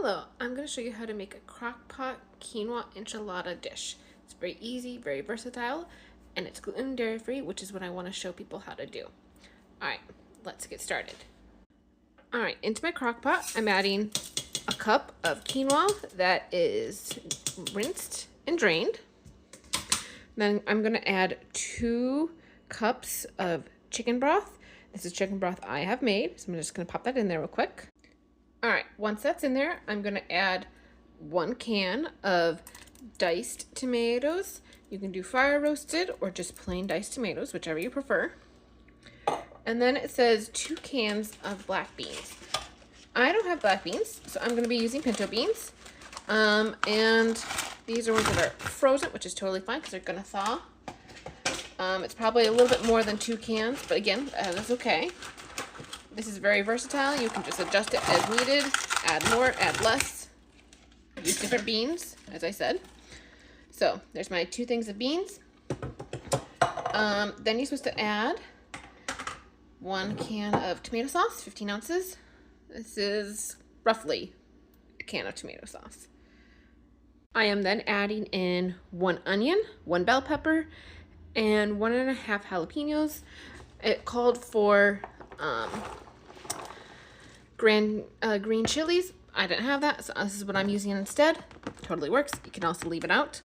Hello, I'm going to show you how to make a crockpot quinoa enchilada dish. It's very easy, very versatile, and it's gluten and dairy free, which is what I want to show people how to do. Alright, let's get started. Alright, into my crockpot, I'm adding a cup of quinoa that is rinsed and drained. Then I'm going to add 2 cups of chicken broth. This is chicken broth I have made, so I'm just going to pop that in there real quick. All right, once that's in there, I'm gonna add 1 can of diced tomatoes. You can do fire roasted or just plain diced tomatoes, whichever you prefer. And then it says 2 cans of black beans. I don't have black beans, so I'm gonna be using pinto beans. And these are ones that are frozen, which is totally fine because they're gonna thaw. It's probably a little bit more than 2 cans, but again, that is okay. This is very versatile. You can just adjust it as needed, add more, add less, use different beans, as I said. So there's my 2 things of beans. Then you're supposed to add 1 can of tomato sauce, 15 ounces. This is roughly a can of tomato sauce. I am then adding in 1 onion, 1 bell pepper, and 1.5 jalapenos. It called for green chilies. I didn't have that, so this is what I'm using instead. Totally works. You can also leave it out.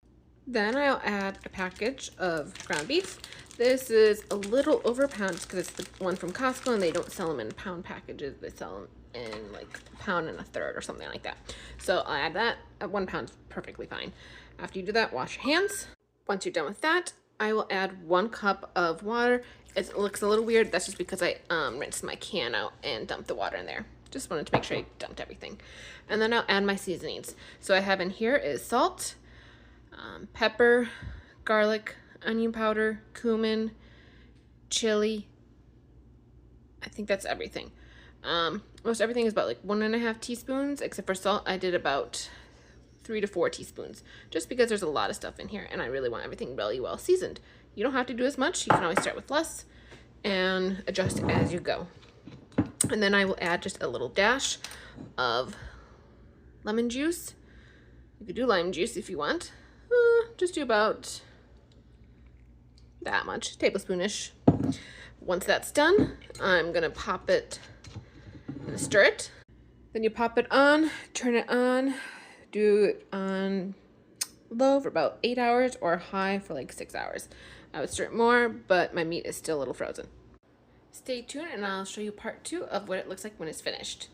Then I'll add a package of ground beef. This is a little over a pound because it's the one from Costco and they don't sell them in pound packages. They sell them in like a pound and a third or something like that. So I'll add that. At 1 pound is perfectly fine. After you do that, wash your hands. Once you're done with that, I will add 1 cup of water. It looks a little weird. That's just because I rinsed my can out and dumped the water in there. Just wanted to make sure I dumped everything. And then I'll add my seasonings. So I have in here is salt, pepper, garlic, onion powder, cumin, chili. I think that's everything. Most everything is about like 1.5 teaspoons, except for salt. I did about 3 to 4 teaspoons, just because there's a lot of stuff in here and I really want everything really well seasoned. You don't have to do as much. You can always start with less and adjust as you go. And then I will add just a little dash of lemon juice. You could do lime juice if you want. Just do about that much, tablespoonish. Once that's done, I'm gonna pop it and stir it. Then you pop it on, turn it on, do it on low for about 8 hours or high for like 6 hours. I would stir it more, but my meat is still a little frozen. Stay tuned and I'll show you part 2 of what it looks like when it's finished.